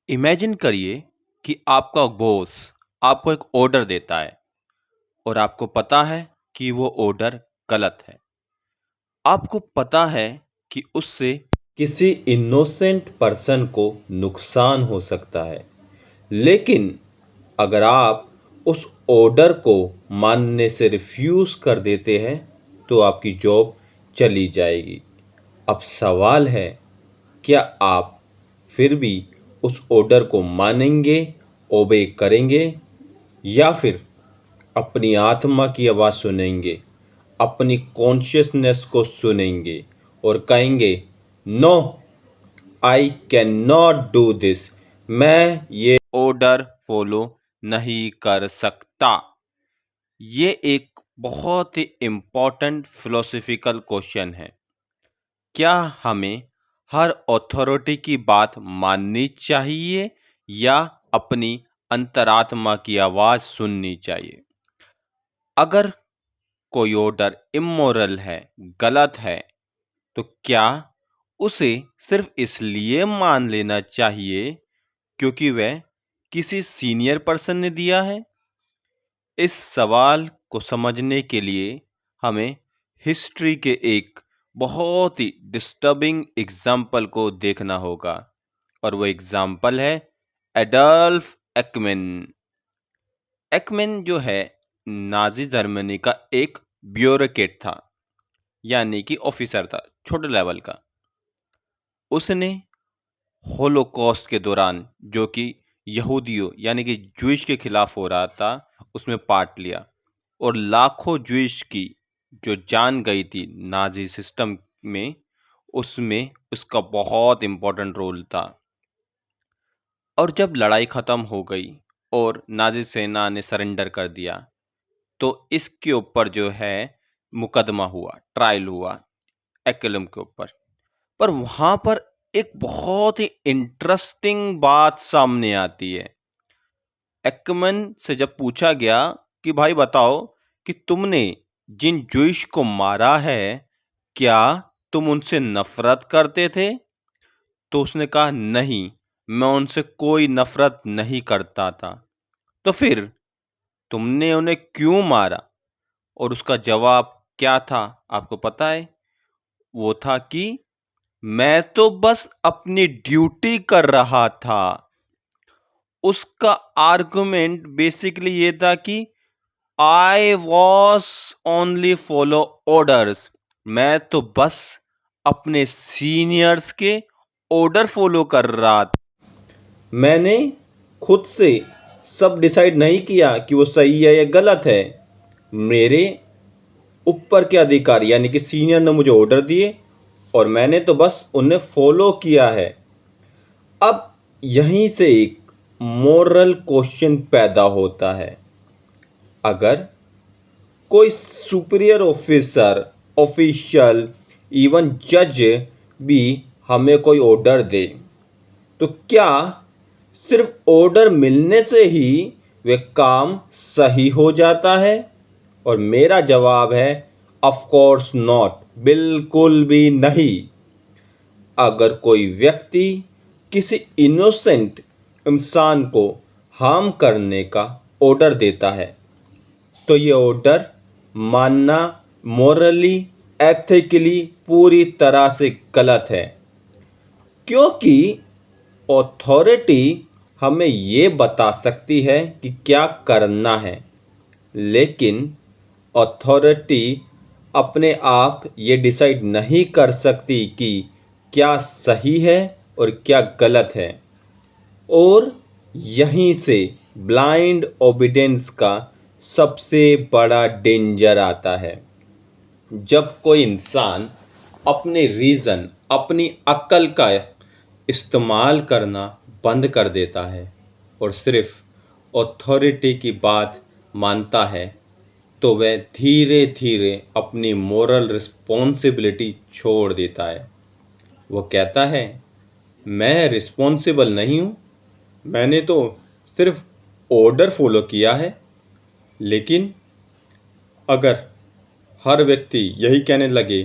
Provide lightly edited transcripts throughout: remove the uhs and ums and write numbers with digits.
Imagine करिए कि आपका बॉस आपको एक ऑर्डर देता है और आपको पता है कि वो ऑर्डर गलत है। आपको पता है कि उससे किसी इनोसेंट पर्सन को नुकसान हो सकता है, लेकिन अगर आप उस ऑर्डर को मानने से रिफ्यूज़ कर देते हैं तो आपकी जॉब चली जाएगी। अब सवाल है, क्या आप फिर भी उस ऑर्डर को मानेंगे, ओबे करेंगे, या फिर अपनी आत्मा की आवाज़ सुनेंगे, अपनी कॉन्शियसनेस को सुनेंगे और कहेंगे, no, I can not do this, मैं ये ऑर्डर फॉलो नहीं कर सकता। ये एक बहुत ही इम्पोर्टेंट फिलोसॉफिकल क्वेश्चन है। क्या हमें हर अथॉरिटी की बात माननी चाहिए या अपनी अंतरात्मा की आवाज़ सुननी चाहिए? अगर कोई ऑर्डर इमोरल है, गलत है, तो क्या उसे सिर्फ इसलिए मान लेना चाहिए क्योंकि वह किसी सीनियर पर्सन ने दिया है? इस सवाल को समझने के लिए हमें हिस्ट्री के एक बहुत ही डिस्टर्बिंग एग्जाम्पल को देखना होगा, और वो एग्जाम्पल है एडल्फ एकमैन। एकमैन जो है नाजी जर्मनी का एक ब्यूरोक्रेट था, यानी कि ऑफिसर था, छोटे लेवल का। उसने होलोकॉस्ट के दौरान, जो कि यहूदियों यानी कि जूइश के खिलाफ हो रहा था, उसमें पार्ट लिया और लाखों जूइश की जो जान गई थी नाजी सिस्टम में, उसमें उसका बहुत इम्पोर्टेंट रोल था। और जब लड़ाई ख़त्म हो गई और नाजी सेना ने सरेंडर कर दिया, तो इसके ऊपर जो है मुकदमा हुआ, ट्रायल हुआ एकेलम के ऊपर। पर वहाँ पर एक बहुत ही इंटरेस्टिंग बात सामने आती है। एकमन से जब पूछा गया कि भाई बताओ कि तुमने जिन जूइश को मारा है, क्या तुम उनसे नफरत करते थे? तो उसने कहा नहीं, मैं उनसे कोई नफरत नहीं करता था। तो फिर तुमने उन्हें क्यों मारा? और उसका जवाब क्या था आपको पता है? वो था कि मैं तो बस अपनी ड्यूटी कर रहा था। उसका आर्गुमेंट बेसिकली ये था कि I was only follow orders, मैं तो बस अपने सीनियर्स के ऑर्डर फॉलो कर रहा था। मैंने खुद से सब डिसाइड नहीं किया कि वो सही है या गलत है। मेरे ऊपर के अधिकारी यानी कि सीनियर ने मुझे ऑर्डर दिए और मैंने तो बस उन्हें फॉलो किया है। अब यहीं से एक मोरल क्वेश्चन पैदा होता है। अगर कोई सुपीरियर ऑफिसर, ऑफिशियल, इवन जज भी हमें कोई ऑर्डर दे, तो क्या सिर्फ ऑर्डर मिलने से ही वे काम सही हो जाता है? और मेरा जवाब है ऑफ कोर्स नॉट, बिल्कुल भी नहीं। अगर कोई व्यक्ति किसी इनोसेंट इंसान को हार्म करने का ऑर्डर देता है, तो ये ऑर्डर मानना मॉरली, एथिकली पूरी तरह से गलत है, क्योंकि अथॉरिटी हमें ये बता सकती है कि क्या करना है, लेकिन अथॉरिटी अपने आप ये डिसाइड नहीं कर सकती कि क्या सही है और क्या गलत है। और यहीं से ब्लाइंड ओबीडियंस का सबसे बड़ा डेंजर आता है। जब कोई इंसान अपने रीज़न, अपनी अक्ल का इस्तेमाल करना बंद कर देता है और सिर्फ अथॉरिटी की बात मानता है, तो वह धीरे धीरे अपनी मोरल रिस्पॉन्सिबिलिटी छोड़ देता है। वो कहता है, मैं रिस्पॉन्सिबल नहीं हूँ, मैंने तो सिर्फ ऑर्डर फॉलो किया है। लेकिन अगर हर व्यक्ति यही कहने लगे,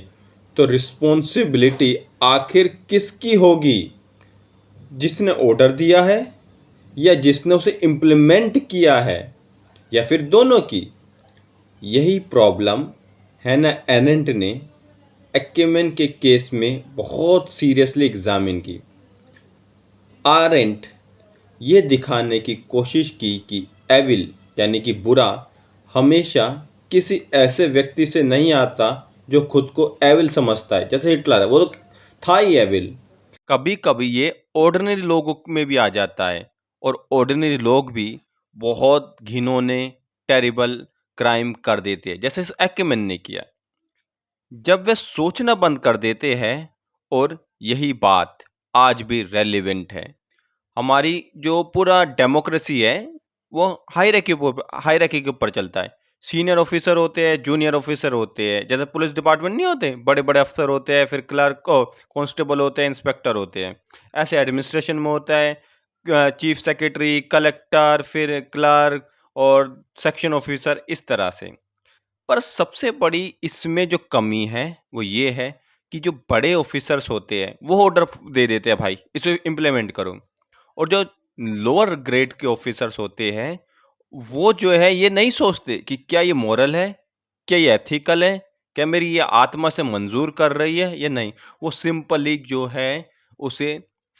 तो रिस्पॉन्सिबिलिटी आखिर किसकी होगी? जिसने ऑर्डर दिया है या जिसने उसे इम्प्लीमेंट किया है, या फिर दोनों की? यही प्रॉब्लम हैना एरेंट ने एक्केमैन के केस में बहुत सीरियसली एग्जामिन की। आरेंट ये दिखाने की कोशिश की कि एविल यानी कि बुरा हमेशा किसी ऐसे व्यक्ति से नहीं आता जो खुद को एविल समझता है, जैसे हिटलर है, वो तो था ही एविल। कभी कभी ये ऑर्डिनरी लोगों में भी आ जाता है, और ऑर्डिनरी लोग भी बहुत घिनौने टेरिबल क्राइम कर देते हैं, जैसे इस एक्केमैन ने किया। जब वे सोचना बंद कर देते हैं, और यही बात आज भी रेलिवेंट है। हमारी जो पूरा डेमोक्रेसी है वो हायरार्की के ऊपर चलता है। सीनियर ऑफिसर होते हैं, जूनियर ऑफिसर होते हैं, जैसे पुलिस डिपार्टमेंट नहीं होते, बड़े बड़े अफसर होते हैं, फिर क्लर्क कांस्टेबल होते हैं, इंस्पेक्टर होते हैं। ऐसे एडमिनिस्ट्रेशन में होता है चीफ सेक्रेटरी, कलेक्टर, फिर क्लर्क और सेक्शन ऑफिसर, इस तरह से। पर सबसे बड़ी इसमें जो कमी है वो ये है कि जो बड़े ऑफिसर्स होते हैं वो ऑर्डर दे देते हैं, भाई इसे इम्प्लीमेंट करो। और जो लोअर ग्रेड के ऑफिसर्स होते हैं वो जो है ये नहीं सोचते कि क्या ये मॉरल है, क्या ये एथिकल है, क्या मेरी ये आत्मा से मंजूर कर रही है या नहीं। वो सिंपली जो है उसे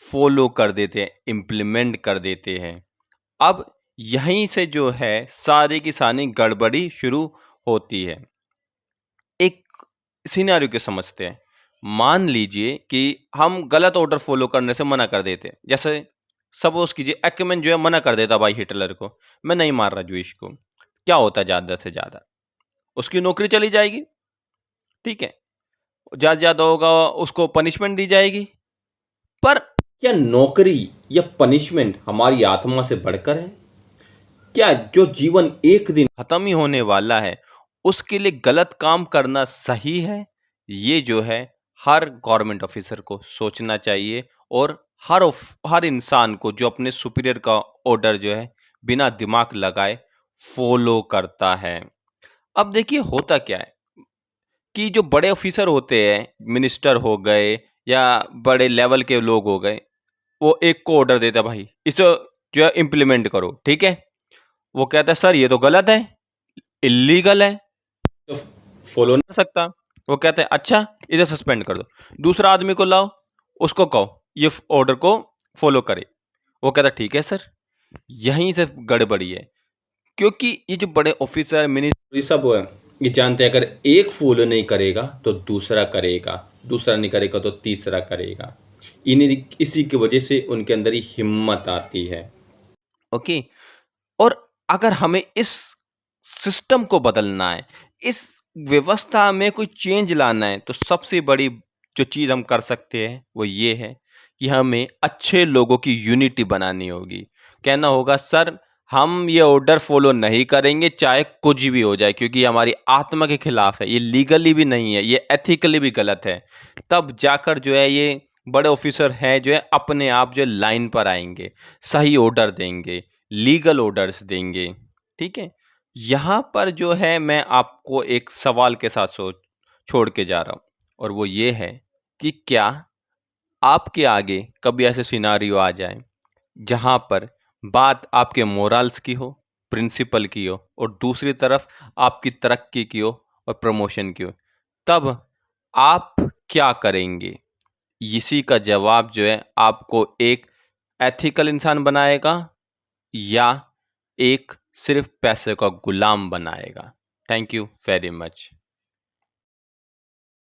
फॉलो कर देते हैं, इम्प्लीमेंट कर देते हैं। अब यहीं से जो है सारी की सारी गड़बड़ी शुरू होती है। एक सिनेरियो के समझते हैं। मान लीजिए कि हम गलत ऑर्डर फॉलो करने से मना कर देते हैं। जैसे सपोज कीजिए एक्केमैन जो है मना कर देता भाई हिटलर को, मैं नहीं मार रहा जूइश को। क्या होता है ज़्यादा से ज़्यादा? उसकी नौकरी चली जाएगी, ठीक है? ज़्यादा से ज़्यादा होगा उसको पनिशमेंट दी जाएगी। पर क्या नौकरी या पनिशमेंट हमारी आत्मा से बढ़कर है? क्या जो जीवन एक दिन खत्म ही होने वाला है उसके लिए गलत काम करना सही है? ये जो है हर गवर्नमेंट ऑफिसर को सोचना चाहिए, और हर इंसान को जो अपने सुपीरियर का ऑर्डर जो है बिना दिमाग लगाए फॉलो करता है। अब देखिए होता क्या है कि जो बड़े ऑफिसर होते हैं, मिनिस्टर हो गए या बड़े लेवल के लोग हो गए, वो एक को ऑर्डर देता है, भाई इसे जो है इम्प्लीमेंट करो, ठीक है? वो कहता है सर ये तो गलत है, इल्लीगल है, तो फॉलो नहीं कर सकता। वो कहते हैं अच्छा इसे सस्पेंड कर दो, दूसरा आदमी को लाओ, उसको कहो ये ऑर्डर को फॉलो करे। वो कहता ठीक है सर। यहीं से गड़बड़ी है, क्योंकि ये जो बड़े ऑफिसर मिनिस्टर सब है, ये जानते हैं अगर एक फॉलो नहीं करेगा तो दूसरा करेगा, दूसरा नहीं करेगा तो तीसरा करेगा। इन्हीं इसी की वजह से उनके अंदर ही हिम्मत आती है। ओके। और अगर हमें इस सिस्टम को बदलना है, इस व्यवस्था में कोई चेंज लाना है, तो सबसे बड़ी जो चीज़ हम कर सकते हैं वो ये है कि हमें अच्छे लोगों की यूनिटी बनानी होगी। कहना होगा सर हम ये ऑर्डर फॉलो नहीं करेंगे चाहे कुछ भी हो जाए, क्योंकि ये हमारी आत्मा के खिलाफ है, ये लीगली भी नहीं है, ये एथिकली भी गलत है। तब जाकर जो है ये बड़े ऑफिसर हैं जो है अपने आप जो है लाइन पर आएंगे, सही ऑर्डर देंगे, लीगल ऑर्डर्स देंगे, ठीक है? यहाँ पर जो है मैं आपको एक सवाल के साथ सोच छोड़ के जा रहा हूँ, और वो ये है कि क्या आपके आगे कभी ऐसे सिनारियो आ जाए जहाँ पर बात आपके मोरल्स की हो, प्रिंसिपल की हो, और दूसरी तरफ आपकी तरक्की की हो और प्रमोशन की हो, तब आप क्या करेंगे? इसी का जवाब जो है आपको एक एथिकल इंसान बनाएगा या एक सिर्फ पैसे का गुलाम बनाएगा। Thank you very much.